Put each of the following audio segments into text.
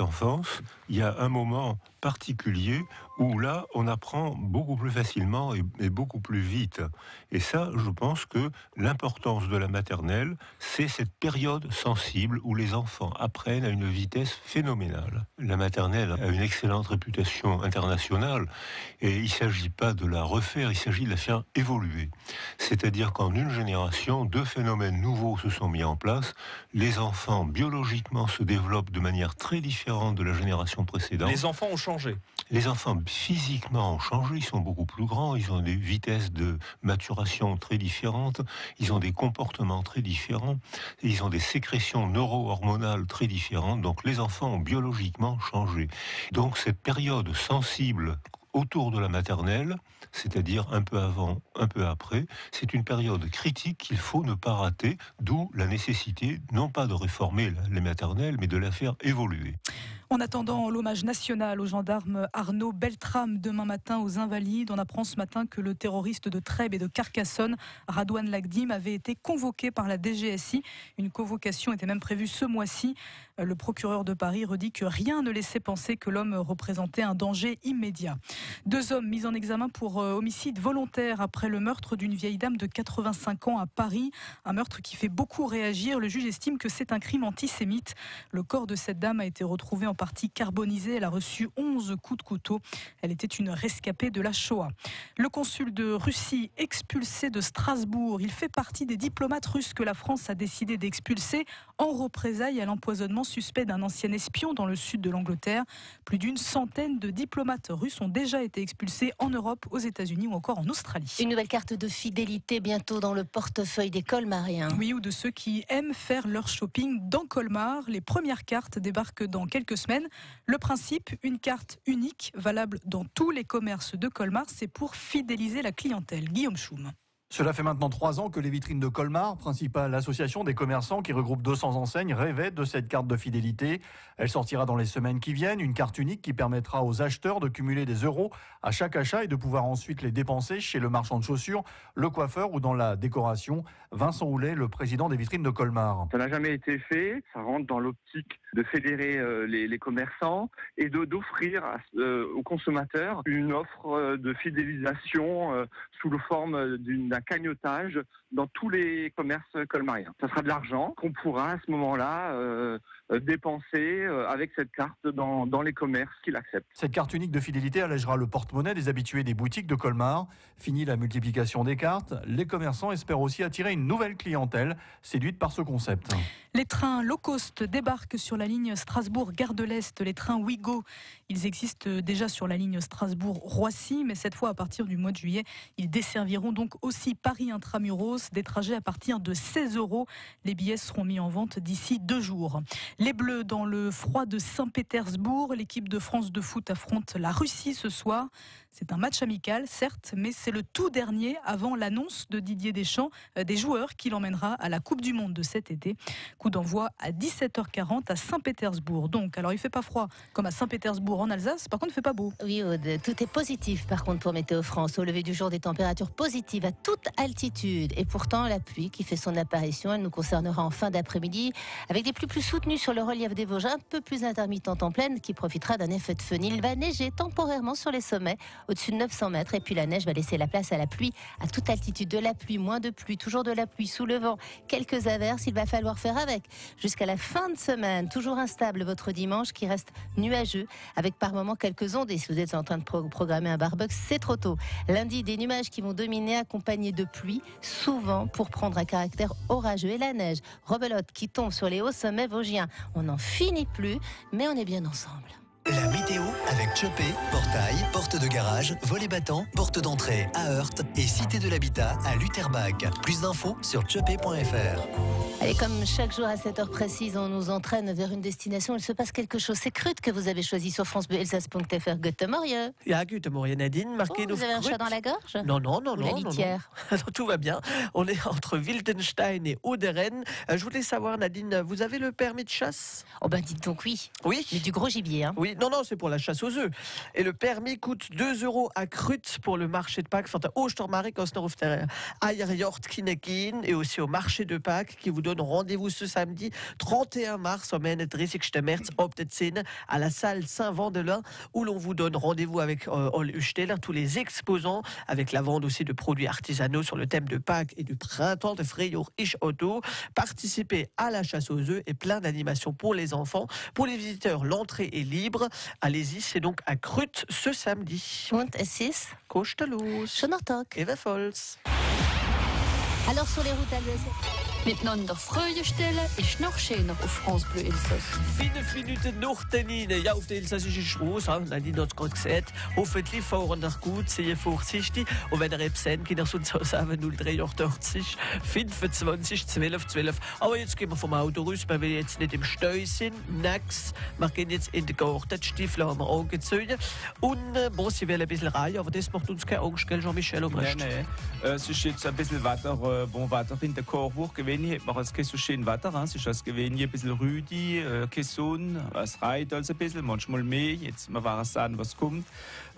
enfance, il y a un moment particulier où là, on apprend beaucoup plus facilement et beaucoup plus vite. Et ça, je pense que l'importance de la maternelle, c'est cette période sensible où les enfants apprennent à une vitesse phénoménale. La maternelle a une excellente réputation internationale et il ne s'agit pas de la refaire, il s'agit de la faire évoluer. C'est-à-dire qu'en une génération, 2 phénomènes nouveaux se sont mis en place. Les enfants, biologiquement, se développent de manière très différente de la génération précédente. Les enfants ont changé. Les enfants, physiquement, ont changé. Ils sont beaucoup plus grands. Ils ont des vitesses de maturation très différentes. Ils ont des comportements très différents. Ils ont des sécrétions neuro-hormonales très différentes. Donc, les enfants ont biologiquement changé. Donc, cette période sensible autour de la maternelle, c'est-à-dire un peu avant, un peu après, c'est une période critique qu'il faut ne pas rater, d'où la nécessité, non pas de réformer les maternelles, mais de la faire évoluer. En attendant l'hommage national au gendarme Arnaud Beltrame demain matin aux Invalides, on apprend ce matin que le terroriste de Trèbes et de Carcassonne, Radouane Lagdim, avait été convoqué par la DGSI. Une convocation était même prévue ce mois-ci. Le procureur de Paris redit que rien ne laissait penser que l'homme représentait un danger immédiat. 2 hommes mis en examen pour homicide volontaire après le meurtre d'une vieille dame de 85 ans à Paris. Un meurtre qui fait beaucoup réagir. Le juge estime que c'est un crime antisémite. Le corps de cette dame a été retrouvé en partie carbonisé. Elle a reçu 11 coups de couteau. Elle était une rescapée de la Shoah. Le consul de Russie expulsé de Strasbourg. Il fait partie des diplomates russes que la France a décidé d'expulser en représailles à l'empoisonnement suspect d'un ancien espion dans le sud de l'Angleterre. Plus d'une centaine de diplomates russes ont déjà été expulsés en Europe, aux États-Unis ou encore en Australie. Une nouvelle carte de fidélité bientôt dans le portefeuille des Colmariens. Oui, ou de ceux qui aiment faire leur shopping dans Colmar. Les premières cartes débarquent dans quelques semaines. Le principe, une carte unique, valable dans tous les commerces de Colmar, c'est pour fidéliser la clientèle. Guillaume Choum. Cela fait maintenant 3 ans que les vitrines de Colmar, principale association des commerçants qui regroupe 200 enseignes, rêvaient de cette carte de fidélité. Elle sortira dans les semaines qui viennent, une carte unique qui permettra aux acheteurs de cumuler des euros à chaque achat et de pouvoir ensuite les dépenser chez le marchand de chaussures, le coiffeur ou dans la décoration. Vincent Houlet, le président des vitrines de Colmar. Ça n'a jamais été fait, ça rentre dans l'optique de fédérer les commerçants et d'offrir aux consommateurs une offre de fidélisation sous la forme d'un cagnotage dans tous les commerces colmariens. Ça sera de l'argent qu'on pourra à ce moment-là dépenser avec cette carte dans les commerces qui l'acceptent. Cette carte unique de fidélité allègera le porte-monnaie des habitués des boutiques de Colmar. Fini la multiplication des cartes, les commerçants espèrent aussi attirer une nouvelle clientèle séduite par ce concept. Les trains low cost débarquent sur la ligne Strasbourg-Gare de l'Est, les trains Ouigo. Ils existent déjà sur la ligne Strasbourg-Roissy, mais cette fois à partir du mois de juillet, ils desserviront donc aussi Paris intramuros, des trajets à partir de 16 €. Les billets seront mis en vente d'ici 2 jours. Les Bleus dans le froid de Saint-Pétersbourg. L'équipe de France de foot affronte la Russie ce soir. C'est un match amical, certes, mais c'est le tout dernier avant l'annonce de Didier Deschamps des joueurs qui l'emmènera à la Coupe du Monde de cet été. Coup d'envoi à 17h40 à Saint-Pétersbourg. Donc, alors il fait pas froid comme à Saint-Pétersbourg en Alsace, par contre il fait pas beau. Oui, Aude, tout est positif par contre pour Météo France. Au lever du jour, des températures positives à toute altitude. Et pourtant, la pluie qui fait son apparition, elle nous concernera en fin d'après-midi avec des pluies plus soutenues sur le relief des Vosges, un peu plus intermittentes en plaine, qui profitera d'un effet de fenil. Il va neiger temporairement sur les sommets au-dessus de 900 mètres. Et puis la neige va laisser la place à la pluie à toute altitude. De la pluie, moins de pluie, toujours de la pluie sous le vent. Quelques averses, il va falloir faire avec. Jusqu'à la fin de semaine, toujours instable votre dimanche qui reste nuageux avec par moments quelques ondes. Et si vous êtes en train de programmer un barbecue, c'est trop tôt. Lundi, des nuages qui vont dominer accompagnés de pluie, souvent pour prendre un caractère orageux. Et la neige, rebelote qui tombe sur les hauts sommets vosgiens. On n'en finit plus, mais on est bien ensemble. La météo avec Chopé, portail, porte de garage, volet battant, porte d'entrée à Heurte et cité de l'habitat à Lutterbach. Plus d'infos sur chopé.fr. Allez, comme chaque jour à cette heure précise, on nous entraîne vers une destination. Il se passe quelque chose. C'est Krut que vous avez choisi sur francebleu-elsass.fr. Guten Morgen. Ja, guten Morgen Nadine. Marquez Vous avez un chat dans la gorge? Non. Ou la litière? Non, tout va bien. On est entre Wildenstein et Auderen. Je voulais savoir Nadine, vous avez le permis de chasse? Oh ben dites donc oui. Oui. Mais du gros gibier, hein. Oui, Non, c'est pour la chasse aux œufs. Et le permis coûte 2 € à Crut pour le marché de Pâques. Enfin, au Stormarik, au Snorofter, Ayerjort, Kinekin, et aussi au marché de Pâques qui vous donne rendez-vous ce samedi 31 mars au Maine 30. März à la salle Saint-Vandelin où l'on vous donne rendez-vous avec Ol Usteller, tous les exposants, avec la vente aussi de produits artisanaux sur le thème de Pâques et du printemps de Freyur Ish Otto. Participez à la chasse aux œufs et plein d'animations pour les enfants. Pour les visiteurs, l'entrée est libre. Allez-y, c'est donc à Crut ce samedi. Und es ist Kostelos. Schonortok. Eva Volz. Alors sur les routes à l'Ouest. Miteinander Freude stellen ist noch schöner auf France Bleu Elsass. 5 Minuten nach der 9. Ja, auf der elsassischen Straße, Nadine hat es gerade gesagt. Hoffentlich fahren ihr gut, sehr vorsichtig. Und wenn ihr etwas habt, könnt ihr sonst auch sagen 0380 25 12 12. Aber jetzt gehen wir vom Auto raus, weil wir jetzt nicht im Stau sind. Next, wir gehen jetzt in den Garten, die Stiefel haben wir angezogen. Und sie will ein bisschen rein, aber das macht uns keine Angst, gell, Jean-Michel Obrecht? Nein. Es ist jetzt ein bisschen Wetter, bon Wetter in der Chorburg gewesen. Hat man kein so schön Wetter. Es ist als gewesen ein bisschen rüdi, keine Sonne. Es reiht also ein bisschen, manchmal mehr. Jetzt mal war es sagen, was kommt.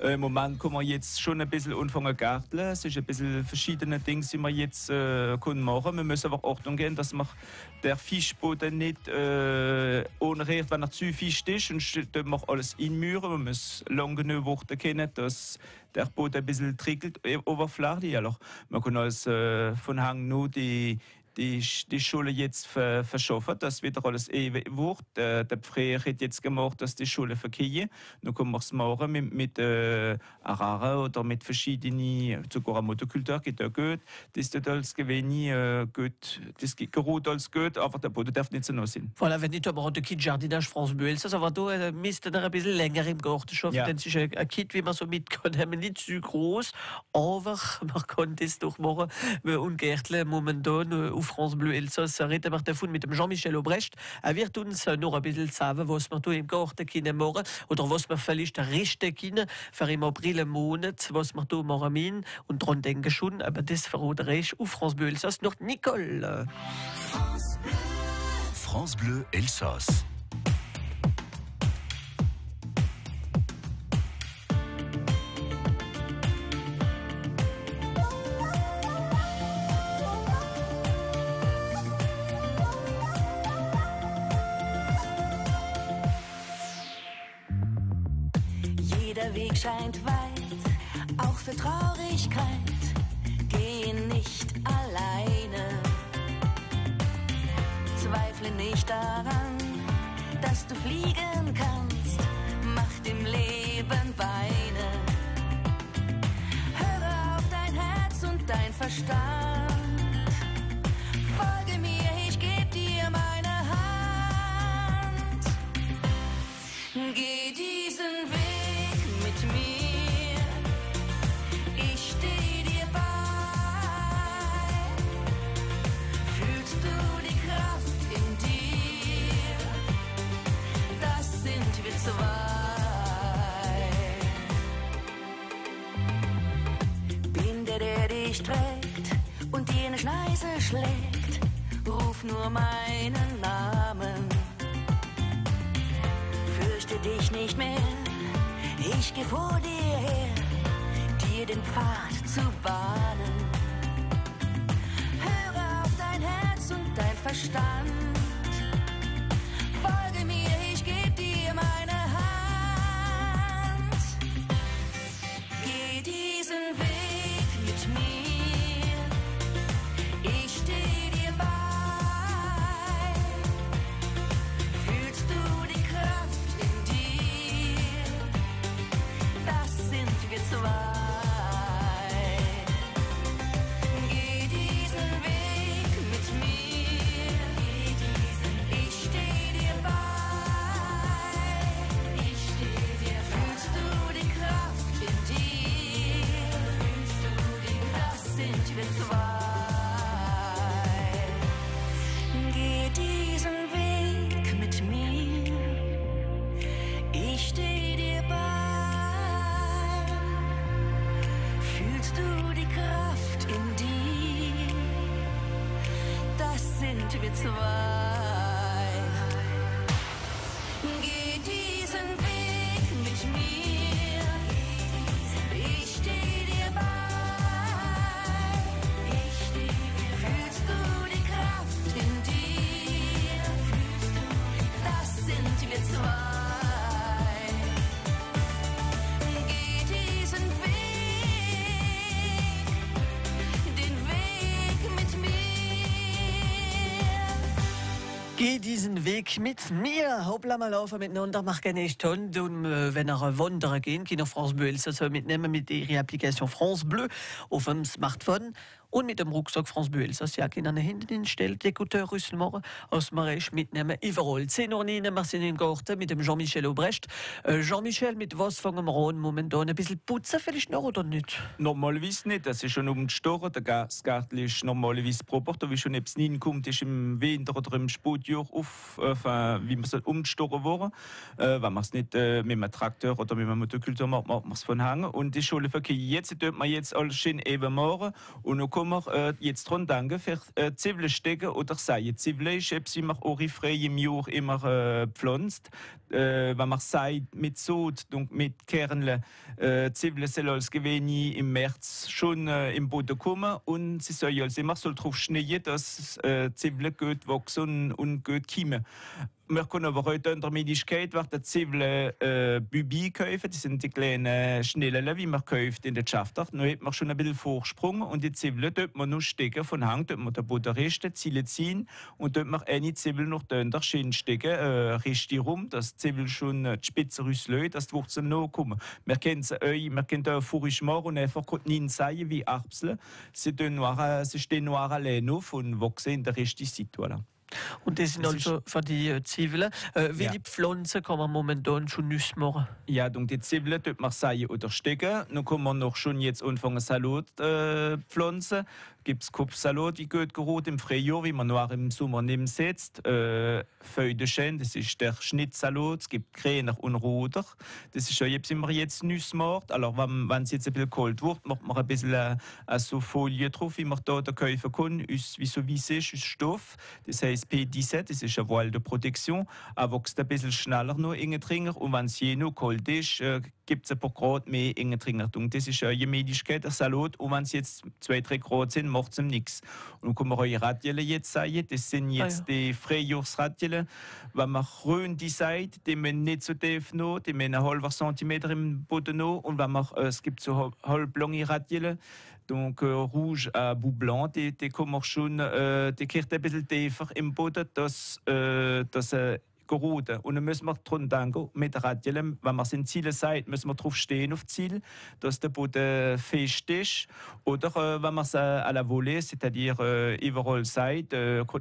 Im Moment können wir jetzt schon ein bisschen anfangen zu garteln. Es ist ein bisschen verschiedene Dinge, die wir jetzt können machen. Wir müssen aber Achtung geben, dass man der Fischboden nicht anrührt, wenn er zu fisch ist. Und dann wir alles inmüren. Wir müssen lang genug warten können, dass der Boden ein bisschen trickelt, Oberfläche. Also, man kann als von Hang nur die Schule jetzt verschaffen, dass wieder alles ewig wird. Der Pfleger hat jetzt gemacht, dass die Schule verkehren. Dann können wir es machen mit Arara oder mit verschiedenen, sogar eine Motokultur geht auch gut. Das ist alles gewesen gut, das geht gut als gut, aber der Boden darf nicht so nah sein. Voilà, wenn nicht aber der Kind Jardinage France Bleu Elsass, aber da müsste er ein bisschen länger im Garten schaffen, denn es ist ein Kind, wie man so mit kann, nicht zu groß, aber man kann das doch machen. Und Gärtle momentan auf France Bleu Elsass reden wir davon mit dem Jean-Michel Obrecht. Wird uns noch ein bisschen sagen, was wir hier im Garten können machen oder was wir vielleicht richtig können für im April im Monat, was wir hier machen müssen. Und daran denken schon, aber das verrate ich auf France Bleu Elsass noch Nicole. France Bleu Elsass. Der Weg scheint weit, auch für Traurigkeit. Geh nicht alleine. Zweifle nicht daran, dass du fliegen kannst. Mach dem Leben Beine. Höre auf dein Herz und dein Verstand. Folge mir, ich geb dir meine Hand. Geh diesen Weg. Trägt und dir eine Schneise schlägt, ruf nur meinen Namen. Fürchte dich nicht mehr, ich geh vor dir her, dir den Pfad zu bahnen. Höre auf dein Herz und dein Verstand. Folge mir, ich geb dir meine Hand. Geh diesen Weg mit mir. Wir zwei. Geh diesen Weg. Geh diesen Weg mit mir. Hoppla mal laufen miteinander, mach keine Stunde. Und wenn wandern gehen, kann auf France Bleu Elsass mitnehmen mit ihrer Applikation France Bleu auf dem Smartphone. Und mit dem Rucksack France Bleu Elsass, ja, können hinten hinstellen, die Écouteurs Rüsselmorgen aus Maresch mitnehmen, überall. 10 Uhr rein, wir sind im Garten mit dem Jean-Michel Aubrecht. Jean-Michel, mit was fangen wir an momentan? Ein bisschen putzen vielleicht noch oder nicht? Normalerweise nicht, das ist schon um die Store. Das Garten ist normalerweise proper, da wie schon etwas reinkommt, ist im Winter oder im Spätjahr wie man es um die Store war. Wenn man es nicht mit einem Traktor oder mit einem Motokultur macht, macht man es von Hang. Und die Schule verkehrt jetzt, tut man jetzt alles schön eben morgen. Und dann kommen wir jetzt dran denken, für Zwiebeln stecken oder Seien. Zwiebeln ist etwas, wie man auch frei im Jahr immer pflanzt. Wenn man Seien mit Sod und mit Kerneln, Zwiebeln soll als Gewinne im März schon im Boden kommen. Und sie soll also immer so drauf schneien, dass Zwiebeln gut wachsen und gut kommen. Wir können aber heute in der Möglichkeit, die Zwiebeln Bübi kaufen. Das sind die kleinen Schnellen, wie man kauft in der Schaftach. Dann hat man schon ein bisschen Vorsprung und die Zwiebeln dort man noch stecken von Hang, dort man den Boden richten, Ziele ziehen und dort man eine Zwiebel noch dahinter schön stecken, richtig rum, dass die Zwiebel schon die Spitze rauslöst, dass die Wurzeln noch kommen. Wir kennen auch voriges Mal und einfach nicht sagen wie Erbsen. Sie stehen noir allein auf und wachsen in der richtigen Seite. Und das sind also für die Zwiebeln. Welche Pflanzen kann man momentan schon nüsse machen? Ja, donc die Zwiebeln tut man säen oder stecken. Dann kann man noch schon jetzt anfangen Salat pflanzen. Gibt es Kopfsalat, die gut gerot im Frühjahr, wie man nur im Sommer neben setzt. Feuille de Chêne, das ist der Schnittsalat. Es gibt Kräner und Roder. Das ist ja jetzt immer jetzt nüsse macht. Also wenn es jetzt ein bisschen kalt wird, macht man ein bisschen so Folie drauf, wie man da kaufen kann, wie so Vissé, aus Stoff. Das heißt P17, das ist eine Voile de Protection. Er wächst ein bisschen schneller noch in drin. Und wenn es je noch kalt ist, gibt es ein paar Grad mehr in drin. Das ist eine Möglichkeit, der Salat. Und wenn es jetzt 2-3 Grad sind, macht es ihm nichts. Und dann kann man eure Radien jetzt sagen, das sind jetzt die Frühjahrsradien. Wenn man runde sagt, die müssen nicht so tief noch, die müssen einen halben Zentimeter im Boden noch. Und wenn man, es gibt so halblange Radien, donc rouge à bout blanc, die kann man schon, die kriegt ein bisschen tiefer im Boden, dass gerodet. Und dann müssen wir dran denken, mit der Radien, wenn man sein Ziel sagt, müssen wir drauf stehen auf Ziel, dass der Boden fest ist. Oder wenn man es à la volée, c'est-à-dire überall sagt,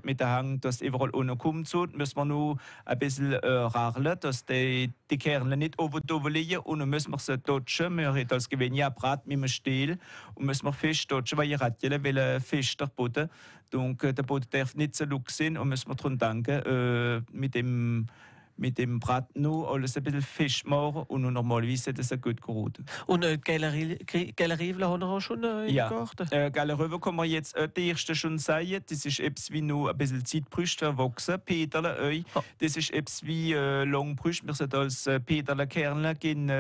mit der Hang, dass überall ohne kommt, so, müssen wir nur ein bisschen rarlen, dass die Kerne nicht oben liegen. Und dann müssen wir sie touchen. Wir haben als Gewinn ja Brat mit dem Stiel und müssen wir fest touchen, weil die Radien will fester Boden. Donc, der Boden darf nicht so lug sein und müssen wir daran denken, mit dem Brat noch alles ein bisschen fest machen und normalerweise ist das gut gerodet. Und Galerievel haben wir auch schon in ja. der Garten? Galerievel kann man jetzt die erste schon sagen. Das ist etwas wie noch ein bisschen Zeitbrüst verwachsen. Peterle, das ist etwas wie Langbrüst. Wir sind als Peterle-Kerne gehen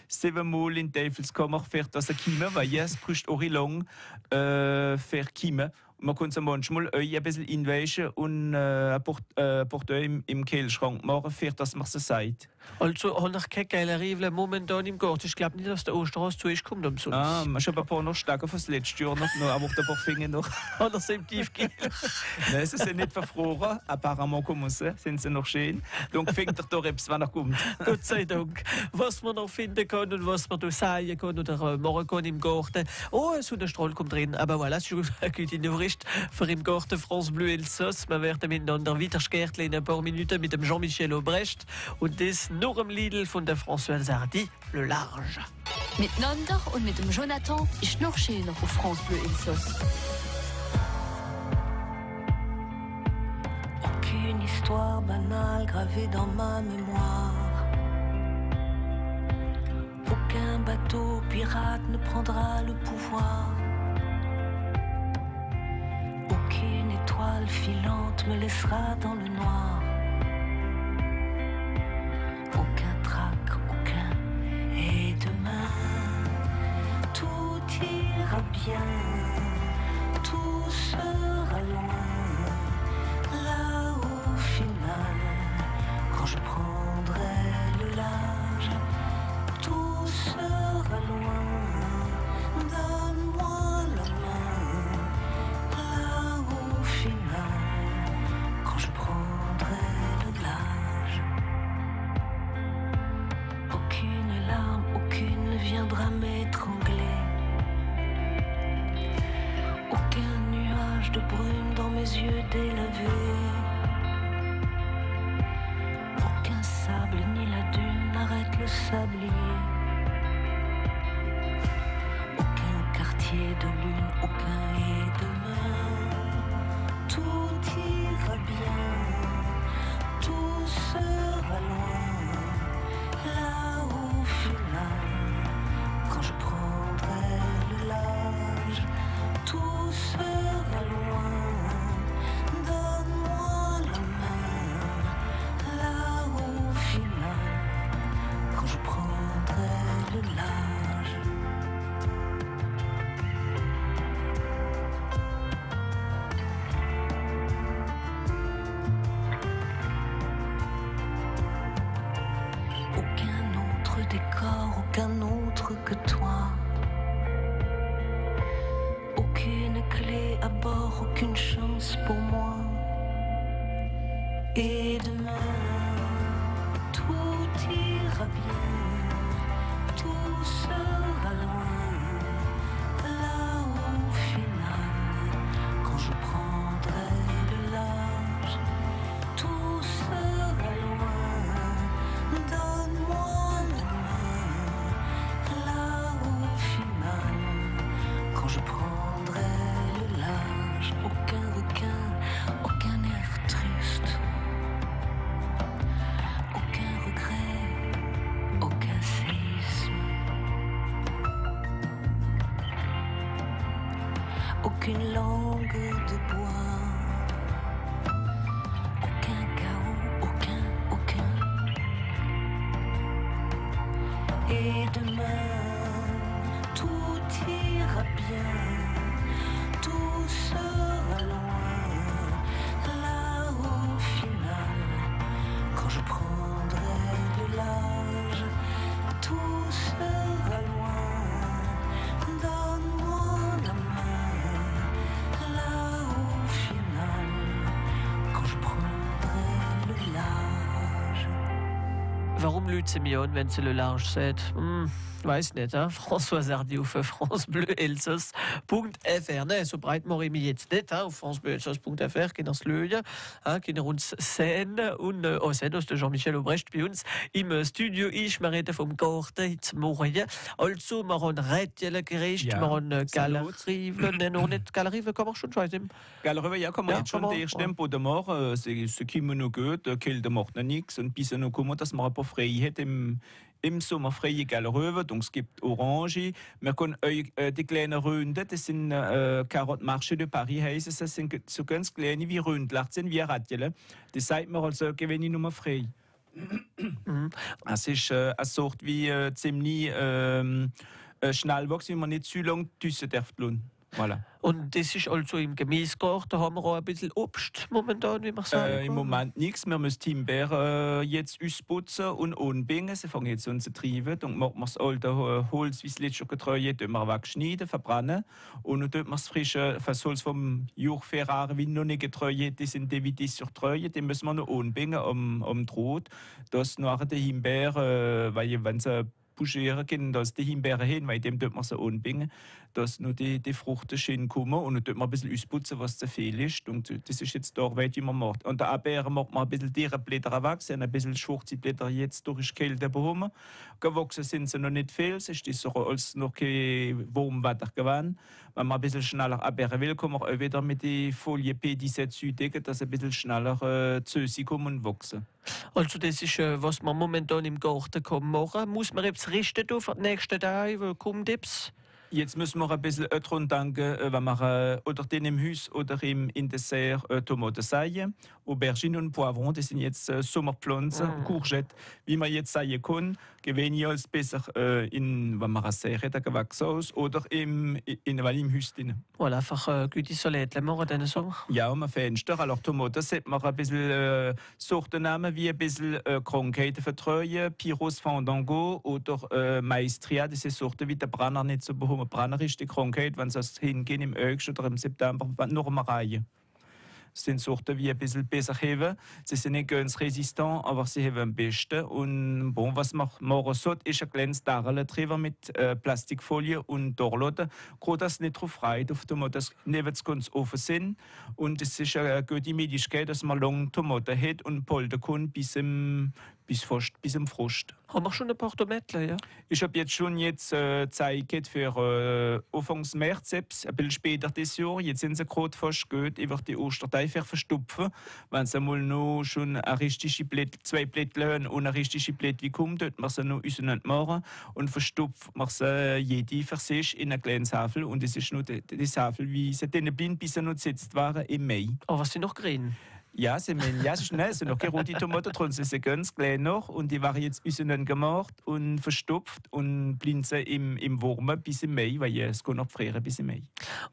7-mal in die Teufelskammer für das Kiemen, weil es brüst auch lang für Kiemen. Man kann es manchmal ein bisschen inweichen und ein Portefeuille im Kühlschrank machen, für dass man es sagt. Also haben wir keine Galerievel momentan im Garten. Ich glaube nicht, dass der Osterhaus zu uns kommt am Sonntag. Ich habe ein paar noch Stärke fürs letzte Jahr noch, aber auch ein paar Finger noch. Oder sind tief gehen? Nein, sie sind nicht verfroren. Apparemment kommen sie, sind sie noch schön. Donc fängt doch da etwas, wenn er kommt. Gott sei Dank. Was man noch finden kann und was man da säen kann oder machen kann im Garten. Oh, ein Sonnenstrahl kommt rein. Aber voilà, das ist schon eine gute Nachricht für im Garten France Bleu Elsass. Wir werden miteinander weiter gärtlen in ein paar Minuten mit dem Jean-Michel Aubrecht. Und das nur im Lidl von der Françoise Hardy, Le Large. Miteinander und mit dem Jonathan ist noch schöner auf France Bleu Elsass. Aucune histoire banale gravée dans ma mémoire. Aucun bateau pirate ne prendra le pouvoir. Aucune étoile filante me laissera dans le noir. Aucun trac, aucun. Et demain, tout ira bien, tout sera loin. Là au final, quand je prendrai le large, tout sera loin. Donne-moi la main. Là au final, quand je prendrai prendre à m'étrangler. Aucun nuage de brume dans mes yeux délavés. Aucun sable ni la dune n'arrête le sablier. Aucun quartier de lune, aucun et demain. Tout ira bien, tout sera loin. Là au final, quand je prendrai le large, tout sera loin. Donne-moi la main. Là au final, quand je prendrai le large. Aucun autre décor, aucun autre que toi. Aucune clé à bord, aucune chance pour moi. Et demain, tout ira bien, tout sera loin. Là au final, quand je prendrai le large, tout sera loin. Donne-moi la main. Là au final, quand je prendrai le large, aucun requin, aucun air triste, aucun regret, aucun séisme, aucune langue de bois, aucun chaos, aucun. Et demain, tout ira bien, tout sera loin. Là au final, quand je prendrai le large, tout sera loin. Donne-moi la main. Là au final, quand je prendrai le large. Warum blüht Simeon, wenn sie le large seht? Weiß nicht, hein? François Hardy auf France Bleu Elsass.fr. Ne, so breit mache ich jetzt nicht, hein? Auf France Bleu Elsass.fr, qui dans ce lieu, hein? Qui nous sehen und sehen, das ist der Jean-Michel Obrecht bei uns im Studio. Ich rede vom Garten jetzt morgen. Also, wir haben Rädchen gericht, wir haben Galerie, noch nicht Galerie, kann man schon schreiben. Galerie, ja, kann man jetzt schon der erste Tempo de mort, c'est ce qui me nous geht, qu'il de mort nix, und bis nous kommen, dass man ein paar Freiheit im Sommer freie Galerie, donc es gibt Orange, wir können die kleinen Ründe, das sind Karottmarche de Paris, heißen das sind so ganz kleine wie Ründler, das sind wie Radjele, das sagt man also, wenn ich nur frei. Es ist eine Sorte wie ziemlich Schnellwachs, wie man nicht zu lang düssen darf. Voilà. Und das ist also im Gemüsegarten, da haben wir auch ein bisschen Obst momentan, wie man sagt. Im Moment nichts. Wir müssen Himbeeren jetzt ausputzen und anbingen. Sie fangen jetzt an zu treiben. Dann machen wir das alte Holz, wie es letztes Jahr getreut, wegschneiden, verbrennen. Und dann tun wir das frische Holz vom Jurg Ferrari, wie noch nicht getreut, das sind die sur Treue, die müssen wir noch anbingen am Draht. Das nachher die Himbeeren, weil wenn sie puschieren können, dass die Himbeeren hin, weil dem tut man so anbingen, dass nur die Früchte schön kommen und dann tut man ein bisschen ausputzen, was zu viel ist. Und das ist jetzt die Arbeit, die man macht. Und der Erdbeeren macht man ein bisschen die Blätter weg, sie haben ein bisschen schwarze Blätter jetzt durch die Kälte bekommen. Gewachsen sind sie noch nicht viel, es ist so als noch kein Wurmwetter gewesen. Wenn man ein bisschen schneller Erdbeeren will, kann man auch wieder mit der Folie P17 zudecken, dass ein bisschen schneller zu sich kommen und wachsen. Also das ist, was man momentan im Garten machen kann. Muss man etwas richten für die nächsten Tage? Wo kommt etwas? Jetzt müssen wir ein bisschen dran denken, wenn wir oder im Haus oder im Dessert Tomaten säen. Aubergine und Poivron, das sind jetzt Sommerpflanzen, Courgette, wie man jetzt säen kann. Gewinne als besser wenn man eine Serie der Gewächshaus oder im Haus drin. Voilà, einfach gute Salate machen dann so. Ja, um ein Fenster. Alors Tomaten sollte man ein bisschen Sorten nehmen, wie ein bisschen Krankheiten vertreuen, Pyros Fandango oder Maestria, das sind Sorten wie der Brenner nicht so bekommen. Brenner ist die Krankheit, wenn es hingehen im August oder im September, noch einmal reihen. Das sind Sorten, die ein bisschen besser haben. Sie sind nicht ganz resistant, aber sie haben am besten. Und bon, was man machen sollte, ist ein kleines Darrel drüber mit Plastikfolie und durchlassen. Gerade, dass es nicht drauf reiht auf Tomaten, dass neben ganz offen sind. Und es ist eine gute Möglichkeit, dass man lange Tomaten hat und poltern kann bis zum Frost. Haben wir schon ein paar Tomaten, ja? Ich habe jetzt schon Zeit für Anfangs März, ein bisschen später dieses Jahr. Jetzt sind sie gerade fast gut. Ich werde die Osterteig verstopfen. Wenn sie einmal noch schon eine richtige zwei Blättchen haben und eine richtige Blättchen kommt, dort wir sie noch nicht machen. Und verstopfen wir sie jede für sich in eine kleine Tafel. Und das ist nur die Tafel, wie sie denen blind bis sie noch gesetzt waren im Mai. Aber was sind noch grün? Ja, sie sind noch keine rote Tomaten drin, sie sind ganz klein noch und die waren jetzt außen gemacht und verstopft und blinzen im Wurm bis im Mai, weil es kann noch frieren bis im Mai.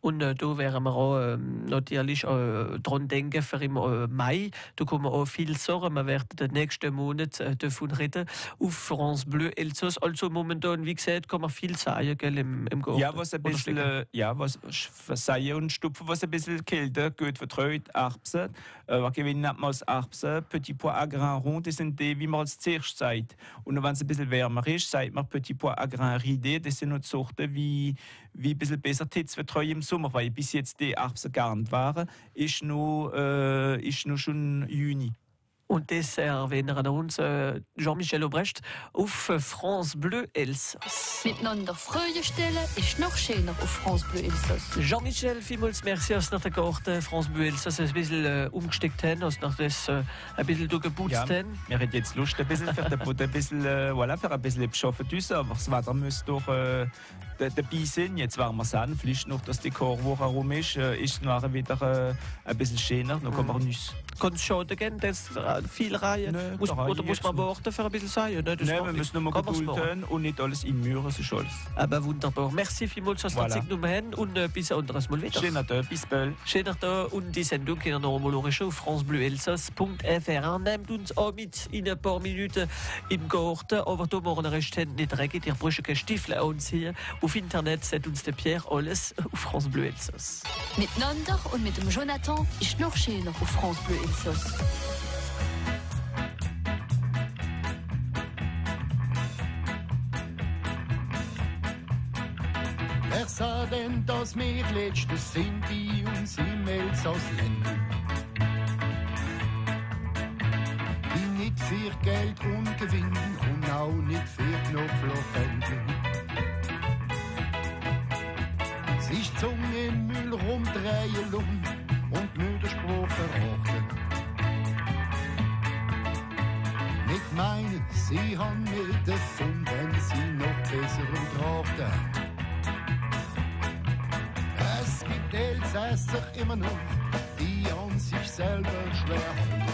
Und da wären wir auch natürlich dran denken für im Mai. Da kommen auch viele Sachen. Wir werden den nächsten Monat davon reden auf France Bleu Elsass. Also momentan, wie gesagt, kann man viel sagen, gell, im Garten. Ja, was ein bisschen, was säen und stupfen, was ein bisschen kälter, gut vertreut, Erbsen. Wir gewinnen als Erbsen, Petit Pois à grains ronds, das sind die, wie man als zuerst sagt. Und wenn es ein bisschen wärmer ist, sagt man Petit Pois à grains ridés, das sind noch die Sorten, wie ein bisschen besser zu vertreuen im Sommer, weil bis jetzt die Erbsen gar nicht waren, ist noch schon Juni. Und das erwähnen wir uns Jean-Michel Obrecht auf France Bleu Elsass. Miteinander Freude stellen ist noch schöner auf France Bleu Elsass. Jean-Michel, vielmals merci, dass nach der Karte France Bleu Elsass ein bisschen umgesteckt haben, dass nach das ein bisschen durchgeputzt haben. Wir haben jetzt Lust, ein bisschen für den Boden, ein bisschen beschaffen zu aber das Wetter muss doch dabei sein. Jetzt waren wir sanft, vielleicht noch, dass die Chorwoche herum ist nachher wieder ein bisschen schöner, dann kann man nichts. Kann es schon gehen, das viel Reihen? Muss man warten für ein bisschen sein? Nein, wir müssen nur mal gedulden und nicht alles in Mühe, das ist alles. Aber wunderbar. Merci vielmals, dass wir Zeit genommen haben und bis ein anderes Mal wieder. Schöner Tag, bis bald. Schöner Tag und die Sendung können wir nochmal auf francebleuelsass.fr. Nehmt uns auch mit in ein paar Minuten im Garten, aber da machen wir recht nicht dreckig, ihr braucht keine Stiefel anziehen. Auf Internet sagt uns der Pierre alles auf France Bleu Elsass. Miteinander und mit dem Jonathan ist noch schöner auf France Bleu Elsass. Wer sah denn, dass wir letztes sind die uns im Elsass leben? Die nicht für Geld und Gewinn und auch nicht für Knopflochhändler. Sich Zunge im Müll rumdrehen und müde Spruch verachten. Nicht meinen, sie haben nicht erfunden, sie noch besseren trachten. Es gibt Elsässer immer noch, die an sich selber schwer halten.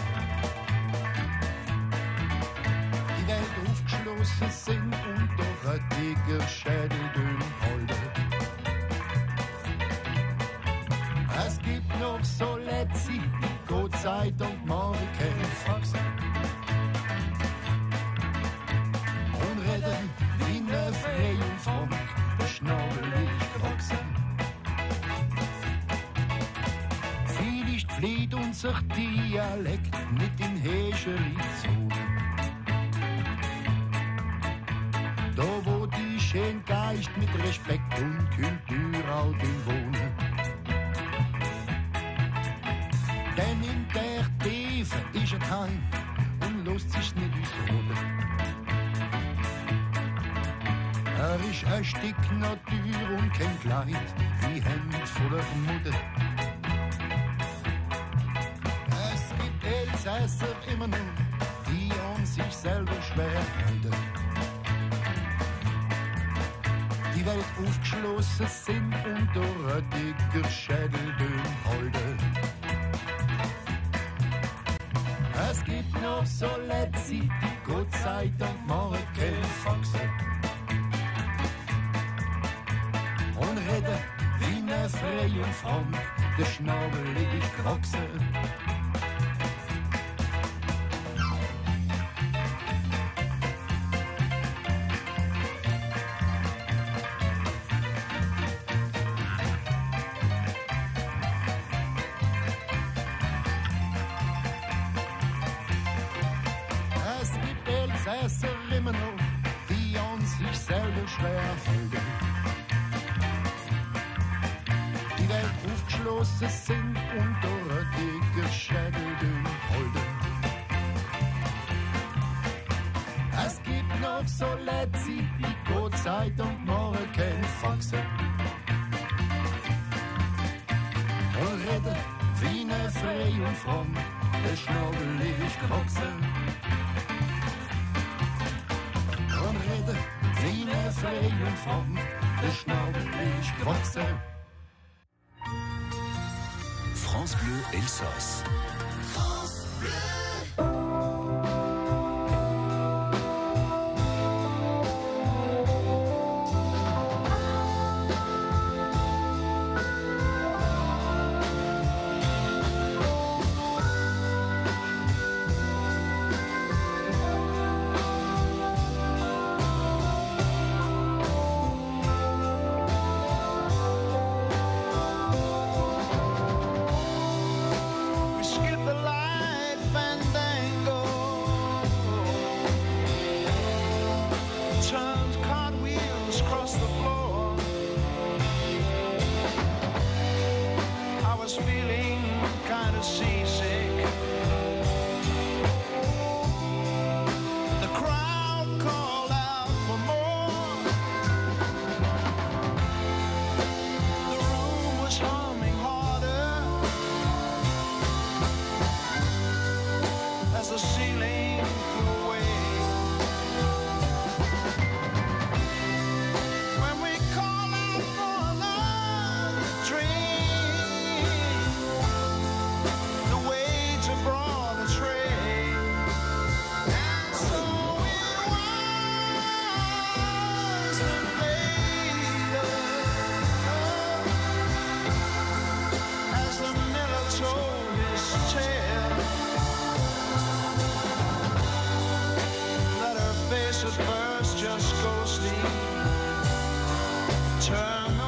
Die Welt aufgeschlossen sind und doch ein dicker Schädel dünn halten. Es gibt noch so Letzte, Gott sei Dank morgen keine Faxen. Und reden wie eine Frei und Frank, der Schnabel ist gewachsen. Vielleicht flieht unser Dialekt nicht in Häscheli-Zone. Da wo die schön Geist mit Respekt und Kultur auch wohnen. Denn in der Tiefe ist ein Heim und lässt sich nicht ausruhen. Er ist ein Stück Natur und kein Kleid wie Hemd voller Mutter. Es gibt Elsässer immer noch, die an sich selber schwer halten. Die Welt aufgeschlossen sind und durch ein dicker Schädel dünn halten. Es gibt noch so Letzte, die Gott sei Dank morgen keine Faxen. Und reden wie eine Frei und Frank, der Schnabel ist gewachsen. immer noch wie an sich selber schwer halten. Die Welt aufgeschlossen sind unter die geschädelten Holden. Es gibt noch so Leute, die Gott Zeit und morgen kein Faxen. Und reden wie eine frei und fromm, der Schnabel ist gewachsen. Und reden wie eine frei und fromm, der Schnabel ist gewachsen. France Bleu Elsass. France Bleu. Just ghostly turn